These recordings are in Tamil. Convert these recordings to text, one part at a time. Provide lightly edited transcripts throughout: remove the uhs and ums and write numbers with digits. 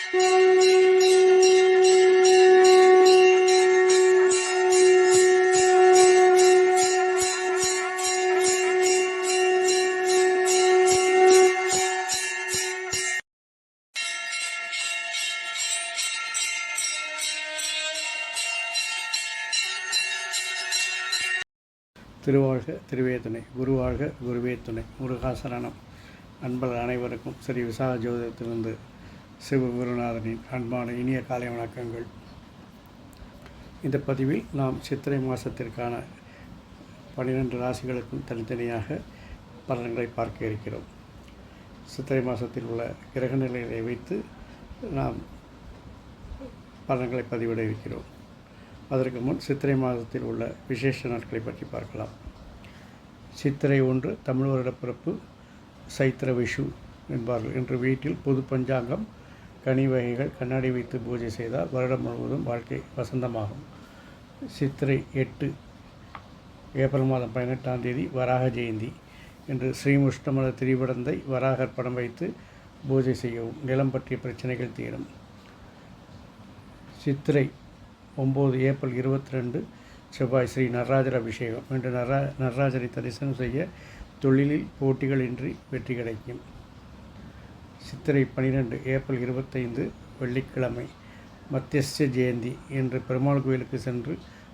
திருவாழ்க திருவே துணை, குருவாழ்க குருவே துணை, முருகாசரணம். அன்பர்கள் அனைவருக்கும் ஸ்ரீ விசாக ஜோதிடத்திலிருந்து சிவகுருநாதனின் அன்பான இனிய காலை வணக்கங்கள். இந்த பதிவில் நாம் சித்திரை மாதத்திற்கான 12 ராசிகளுக்கும் தனித்தனியாக பலன்களை பார்க்க இருக்கிறோம். சித்திரை மாதத்தில் உள்ள கிரக நிலைகளை வைத்து நாம் பலன்களை பதிவிட இருக்கிறோம். அதற்கு முன் சித்திரை மாதத்தில் உள்ள விசேஷ நாட்களை பற்றி பார்க்கலாம். சித்திரை 1 தமிழ் வருடப்பிறப்பு, சைத்திர விஷு என்பார்கள். இன்று வீட்டில் புது பஞ்சாங்கம், கனி வகைகள், கண்ணாடி வைத்து பூஜை செய்தால் வருடம் முழுவதும் வாழ்க்கை வசந்தமாகும். சித்திரை 8 ஏப்ரல் மாதம் 18ஆம் தேதி வராக ஜெயந்தி. இன்று ஸ்ரீமுஷ்டமல திரிபடந்தை வராகர் படம் வைத்து பூஜை செய்யவும் நிலம் பற்றிய பிரச்சனைகள் தீரும். சித்திரை 9 ஏப்ரல் 22 செவ்வாய் ஸ்ரீ நடராஜர் அபிஷேகம். இன்று நடராஜரை தரிசனம் செய்ய தொழிலில் போட்டிகளின்றி வெற்றி கிடைக்கும். சித்திரை 12 ஏப்ரல் 25 வெள்ளிக்கிழமை மத்தியஸ்த ஜெயந்தி. இன்று பெருமாள் கோயிலுக்கு சென்று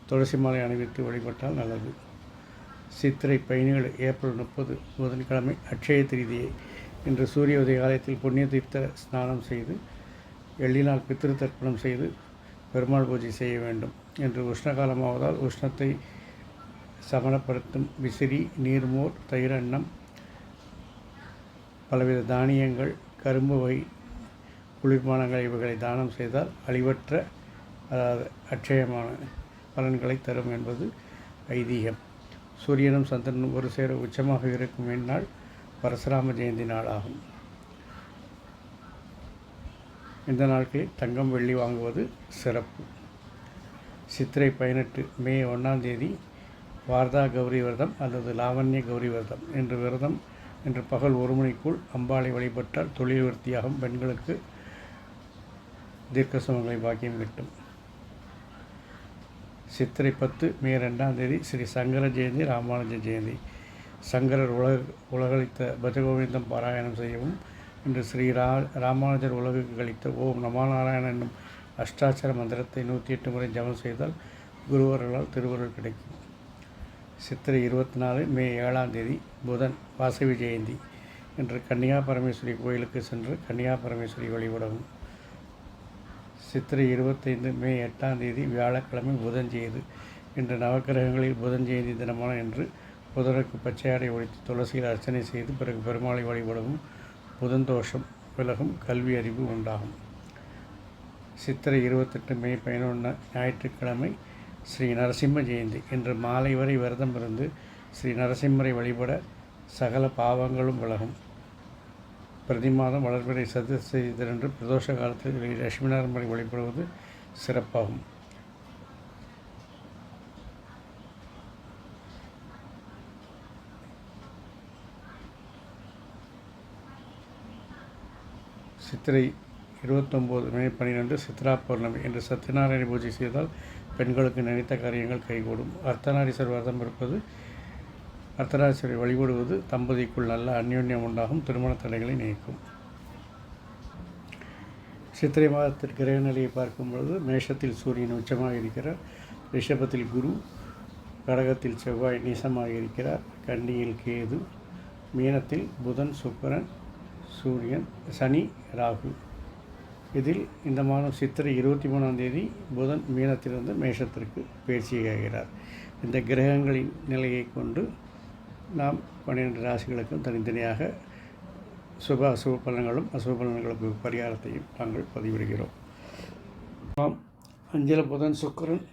துளசி மாலை அணிவித்து வழிபட்டால் நல்லது. சித்திரை 17 ஏப்ரல் 30 புதன்கிழமை அட்சய திருதியை. இன்று சூரிய உதய காலத்தில் புண்ணிய தீர்த்த ஸ்நானம் செய்து எள்ளினால் பித்திரு தர்ப்பணம் செய்து பெருமாள் பூஜை செய்ய வேண்டும். என்று உஷ்ணகாலமாவதால் உஷ்ணத்தை சமனப்படுத்தும் விசிறி, நீர்மோர், தயிர், அன்னம், பலவித தானியங்கள், கரும்பு வகை குளிர்பானங்கள் இவைகளை தானம் செய்தால் அழிவற்ற அதாவது அட்சயமான பலன்களை தரும் என்பது ஐதீகம். சூரியனும் சந்திரனும் ஒரு சேர உச்சமாக இருக்கும் இந்நாள் பரசுராம ஜெயந்தி நாளாகும். இந்த நாட்களில் தங்கம் வெள்ளி வாங்குவது சிறப்பு. சித்திரை 18 மே 1ஆம் தேதி வார்தா கௌரி விரதம் அல்லது லாவண்ய கௌரி விரதம். இன்று பகல் 1 மணிக்குள் அம்பாளை வழிபட்டால் தொழில் விருத்தியாகும். பெண்களுக்கு தீர்க்க சுமங்கலி பாக்கியம் கிட்டும். சித்திரை 10 மே 2ஆம் தேதி ஸ்ரீ சங்கர ஜெயந்தி, ராமானுஜ ஜெயந்தி. சங்கரர் உலகளித்த பஜகோவிந்தம் பாராயணம் செய்யவும் இன்று ஸ்ரீ ராமானுஜர் உலகுக்கு கழித்த ஓம் நமாநாராயண என்னும் அஷ்டாட்சர மந்திரத்தை 108 முறை ஜபம் செய்தால் குருவர்களால் திருவருள் கிடைக்கும். சித்திரை 24 மே 7ஆம் தேதி புதன் வாசவி ஜெயந்தி. இன்று கன்னிகா பரமேஸ்வரி கோயிலுக்கு சென்று கன்னிகா பரமேஸ்வரி வழிபடவும். சித்திரை 25 மே 8ஆம் தேதி வியாழக்கிழமை புதன் ஜெயந்தி. இன்று நவக்கிரகங்களில் புதன் ஜெயந்தி தினமான இன்று புதனுக்கு பச்சையாடை ஒழித்து துளசியில் அர்ச்சனை செய்து பிறகு பெருமாளை வழிபடவும் புதன் தோஷம் விலகும், கல்வி அறிவு உண்டாகும். சித்திரை 28 மே 11 ஞாயிற்றுக்கிழமை ஸ்ரீ நரசிம்ம ஜெயந்தி. இன்று மாலை வரை விரதம் இருந்து ஸ்ரீ நரசிம்மரை வழிபட சகல பாவங்களும் விலகும். பிரதி மாதம் வளர்பிறை சதுர்த்தி தினன்று பிரதோஷ காலத்தில் லட்சுமிநாராயணரை வழிபடுவது சிறப்பாகும். சித்திரை 29 மே 12 சித்ரா பௌர்ணமி. இன்று சத்யநாராயண பூஜை செய்தால் பெண்களுக்கு நினைத்த காரியங்கள் கைகூடும். அர்த்தநாரீஸ்வரர் விரதம் இருப்பது, அர்த்தநாரீஸ்வரை வழிபடுவது தம்பதிக்குள் நல்ல அந்யோன்யம் உண்டாகும், திருமண தடைகளை நீக்கும். சித்திரை மாதத்திற்கு கிரக நிலையை பார்க்கும் பொழுது மேஷத்தில் சூரியன் உச்சமாக இருக்கிறார், ரிஷபத்தில் குரு, கடகத்தில் செவ்வாய் நீசமாக இருக்கிறார், கன்னியில் கேது, மீனத்தில் புதன், சுக்கிரன், சூரியன், சனி, ராகு. இதில் இந்த மாதம் சித்திரை 23ஆம் தேதி புதன் மீனத்திலிருந்து மேஷத்திற்கு பயிற்சியாகிறார். இந்த கிரகங்களின் நிலையை கொண்டு நாம் 12 ராசிகளுக்கும் தனித்தனியாக சுப அசுப பலன்களும் அசுப பலன்களுக்கு பரிகாரத்தையும் நாங்கள் பதிவிடுகிறோம். நாம் அஞ்சல புதன், சுக்கிரன்,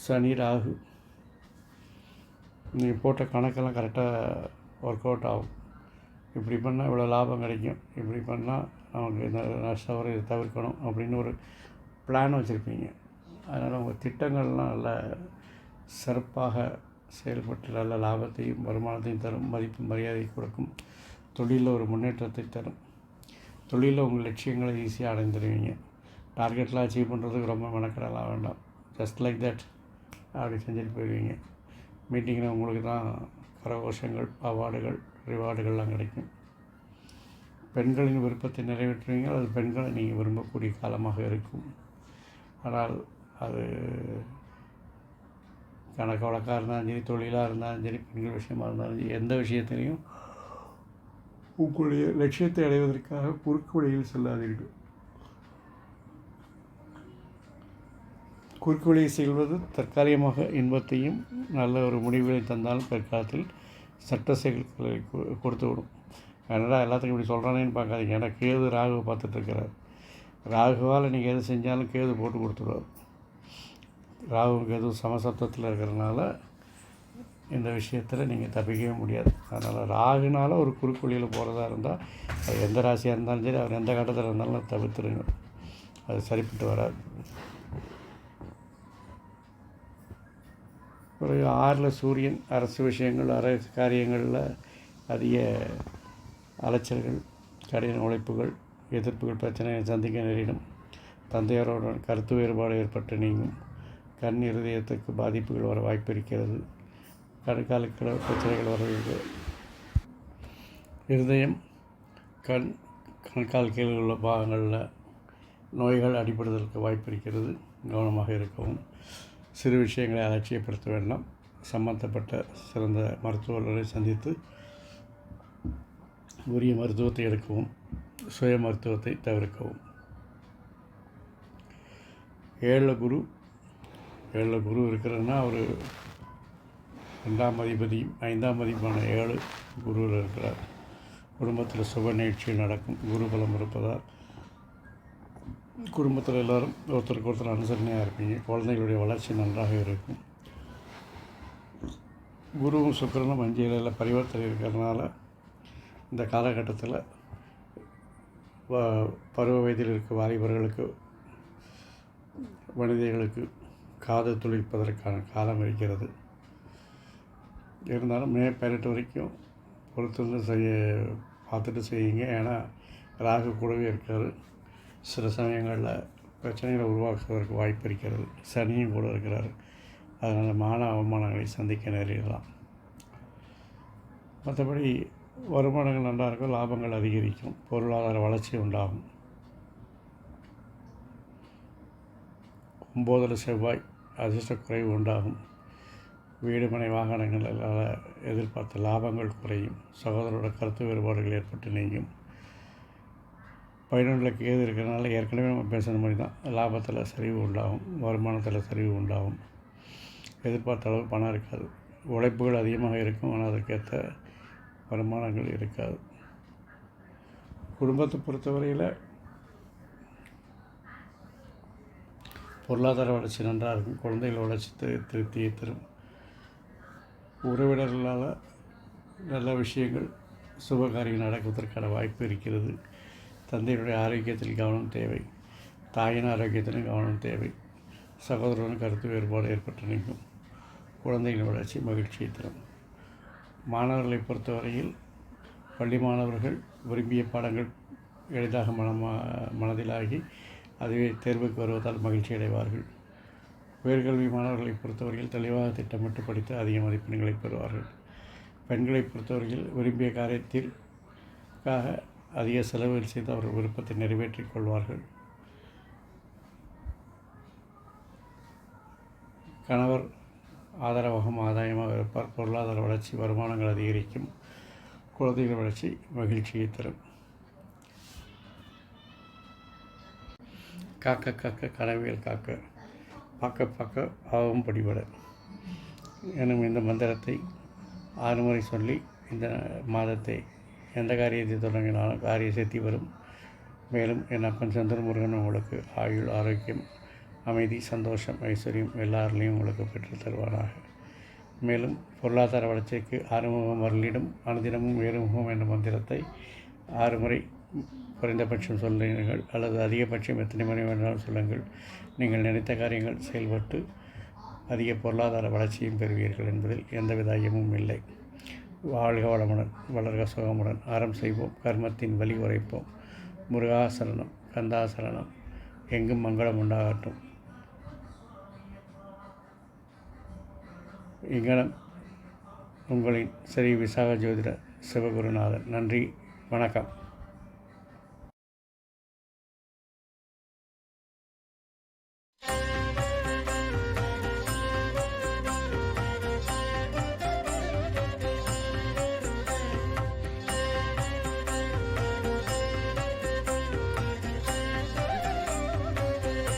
சனி, ராகு நீங்கள் போட்ட கணக்கெல்லாம் கரெக்டாக ஒர்க் அவுட் ஆகும். இப்படி பண்ணால் இவ்வளோ லாபம் கிடைக்கும், இப்படி பண்ணால் நமக்கு இந்த நஷ்டம் வரை இதை தவிர்க்கணும் அப்படின்னு ஒரு பிளான் வச்சுருப்பீங்க. அதனால் உங்கள் திட்டங்கள்லாம் நல்ல சிறப்பாக செயல்பட்டு நல்ல லாபத்தையும் வருமானத்தையும் தரும், மதிப்பு மரியாதை கொடுக்கும், தொழிலில் ஒரு முன்னேற்றத்தை தரும். தொழிலில் உங்கள் லட்சியங்களை ஈஸியாக அடைந்துடுவீங்க. டார்கெட்லாம் அச்சீவ் பண்ணுறதுக்கு ரொம்ப மெனக்கடலாம் வேண்டாம். ஜஸ்ட் லைக் தட் அப்படி செஞ்சுட்டு போயிடுவீங்க. மீட்டிங்கில் உங்களுக்கு தான் கரகோஷங்கள், அவார்டுகள், ரிவார்டுகள்லாம் கிடைக்கும். பெண்களின் விருப்பத்தை நிறைவேற்றுவீங்க. அது பெண்களை நீங்கள் விரும்பக்கூடிய காலமாக இருக்கும். ஆனால் அது கணக்கு வழக்காக இருந்தாலும் சரி, தொழிலாக இருந்தாலும் சரி, பெண்கள் விஷயமாக இருந்தாலும் சரி, எந்த விஷயத்திலையும் உங்களுடைய லட்சியத்தை அடைவதற்காக குறுக்கு வழியில் செல்லாதீர்கள். குறுக்கு வழியை செல்வது தற்காலிகமாக இன்பத்தையும் நல்ல ஒரு முடிவுகளை தந்தாலும் பிற்காலத்தில் சட்ட செயல்களை கொடுத்து விடும். என்னடா எல்லாத்துக்கும் இப்படி சொல்கிறானேன்னு பார்க்காதீங்க. ஏன்னா கேது ராகுவை பார்த்துட்ருக்கிறார். ராகுவால் நீங்கள் எது செஞ்சாலும் கேது போட்டு கொடுத்துருவார். ராகுவுக்கு எதுவும் சமசப்தத்தில் இருக்கிறதுனால இந்த விஷயத்தில் நீங்கள் தப்பிக்கவே முடியாது. அதனால் ராகுனால் ஒரு குறுக்கு வழியில் போகிறதா இருந்தால் அது எந்த ராசியாக இருந்தாலும் சரி, அவர் எந்த கட்டத்தில் இருந்தாலும் தவிர்த்துருங்க. அது சரிப்பட்டு வராது. ஒரு 6ல் சூரியன். அரசு விஷயங்கள், அரசு காரியங்களில் அதிக அலைச்சல்கள், கடின உழைப்புகள், எதிர்ப்புகள், பிரச்சனைகளை சந்திக்க நேரிடும். தந்தையாரோட கருத்து வேறுபாடு ஏற்பட்டு நீங்கும். கண் இருதயத்துக்கு பாதிப்புகள் வர வாய்ப்பு இருக்கிறது. கணுக்காலுக்கு பிரச்சனைகள் வர இருதயம், கண்கால் கீழ் உள்ள பாகங்களில் நோய்கள் அடிபடுவதற்கு வாய்ப்பு இருக்கிறது. கவனமாக இருக்கவும். சிறு விஷயங்களை அலட்சியப்படுத்த வேண்டாம். சம்பந்தப்பட்ட சிறந்த மருத்துவர்களை சந்தித்து உரிய மருத்துவத்தை எடுக்கவும். சுய மருத்துவத்தை தவிர்க்கவும். 7ல் குரு இருக்கிறதுனா அவர் 2ஆம் அதிபதியும் 5ஆம் அதிபதியான 7 குருவில் இருக்கிறார். குடும்பத்தில் சுப நிகழ்ச்சிகள் நடக்கும். குரு பலம் இருப்பதால் குடும்பத்தில் எல்லோரும் ஒருத்தருக்கு ஒருத்தர் அனுசரணையாக இருப்பீங்க. குழந்தைகளுடைய வளர்ச்சி நன்றாக இருக்கும். குருவும் சுக்கிரனும் 5 பரிவர்த்தனை இருக்கிறதுனால இந்த காலகட்டத்தில் பருவ வயதில் இருக்க வாலிபர்களுக்கு, மனிதர்களுக்கு காது துளிர்ப்பதற்கான காலம் இருக்கிறது. இருந்தாலும் மே 18 வரைக்கும் பொறுத்திருந்து பார்த்துட்டு செய்யுங்க. ஏன்னா ராகு கூடவே இருக்கார். சில சமயங்களில் பிரச்சனைகளை உருவாக்குவதற்கு வாய்ப்பு இருக்கிறது. சனியும் கூட இருக்கிறார். அதனால் மான அவமானங்களை சந்திக்க நேரிடலாம். மற்றபடி வருமானங்கள் நல்லா இருக்கும். லாபங்கள் அதிகரிக்கும். பொருளாதார வளர்ச்சி உண்டாகும். 9ல் செவ்வாய். அதிர்ஷ்ட குறைவு உண்டாகும். வீடு மனை வாகனங்களால் எதிர்பார்த்த லாபங்கள் குறையும். சகோதரோட கருத்து வேறுபாடுகள் ஏற்பட்டு நீங்கும். 11ல் கேது இருக்கிறதுனால ஏற்கனவே நம்ம பேசுகிற மாதிரி தான். லாபத்தில் சரிவு உண்டாகும். வருமானத்தில் சரிவு உண்டாகும். எதிர்பார்த்த அளவு பணம் இருக்காது. உழைப்புகள் அதிகமாக இருக்கும். ஆனால் அதற்கேற்ற வருமானங்கள் இருக்காது. குடும்பத்தை பொறுத்தவரையில் பொருளாதார வளர்ச்சி நன்றாக இருக்கும். குழந்தைகள் வளர்ச்சி திருப்தியை தரும். உறவினர்களால் நல்ல விஷயங்கள், சுபகாரியங்கள் நடக்குவதற்கான வாய்ப்பு இருக்கிறது. தந்தையுடைய ஆரோக்கியத்தில் கவனம் தேவை. தாயின் ஆரோக்கியத்திலும் கவனம் தேவை. சகோதரனும் கருத்து வேறுபாடு ஏற்பட்டு நிற்கும். குழந்தைகளின் வளர்ச்சி மகிழ்ச்சியை தரும். மாணவர்களை பொறுத்தவரையில் பள்ளி மாணவர்கள் விரும்பிய பாடங்கள் எளிதாக மனதிலாகி அதுவே தேர்வுக்கு வருவதால் மகிழ்ச்சி அடைவார்கள். உயர்கல்வி மாணவர்களை பொறுத்தவரையில் தெளிவாக திட்டமிட்டு படித்து அதிக மதிப்பெண்களை பெறுவார்கள். பெண்களை பொறுத்தவரையில் விரும்பிய காரியத்திற்காக அதிக செலவுகள் செய்து அவர்கள் விருப்பத்தை நிறைவேற்றிக் கொள்வார்கள். கணவர் ஆதரவாகவும் ஆதாயமாக இருப்பார். பொருளாதார வளர்ச்சி, வருமானங்கள் அதிகரிக்கும். குழந்தைகள் வளர்ச்சி மகிழ்ச்சியை தரும். காக்க காக்க கனவியல் காக்க, பார்க்க பார்க்க பாவம் படிபட எனும் இந்த மந்திரத்தை 6 முறை சொல்லி இந்த மாதத்தை எந்த காரியத்தை தொடங்கினாலும் காரிய சித்தி வரும். மேலும் என் அப்பன் சந்திரமுருகன் உங்களுக்கு ஆயுள், ஆரோக்கியம், அமைதி, சந்தோஷம், ஐஸ்வர்யம் எல்லாரிலையும் உங்களுக்கு பெற்று தருவாராக. மேலும் பொருளாதார வளர்ச்சிக்கு ஆறுமுகம் அருளிடும் அனுதினமும் வேறுமுகம் என்ற மந்திரத்தை 6 முறை குறைந்தபட்சம் சொல்லுங்கள், அல்லது அதிகபட்சம் எத்தனை முறை வேண்டாலும் சொல்லுங்கள். நீங்கள் நினைத்த காரியங்கள் செயல்பட்டு அதிக பொருளாதார வளர்ச்சியும் பெறுவீர்கள் என்பதில் எந்தவித ஐயமும் இல்லை. வாழ்க வளமுடன், வளர்க சுகமுடன். அறம் செய்வோம், கர்மத்தின் வலி உரைப்போம். முருகாசரணம், கந்தாசரணம். எங்கும் மங்களம் உண்டாகட்டும். இங்கனம் உங்களின் ஸ்ரீ விசாக ஜோதிட சிவகுருநாதன். நன்றி, வணக்கம்.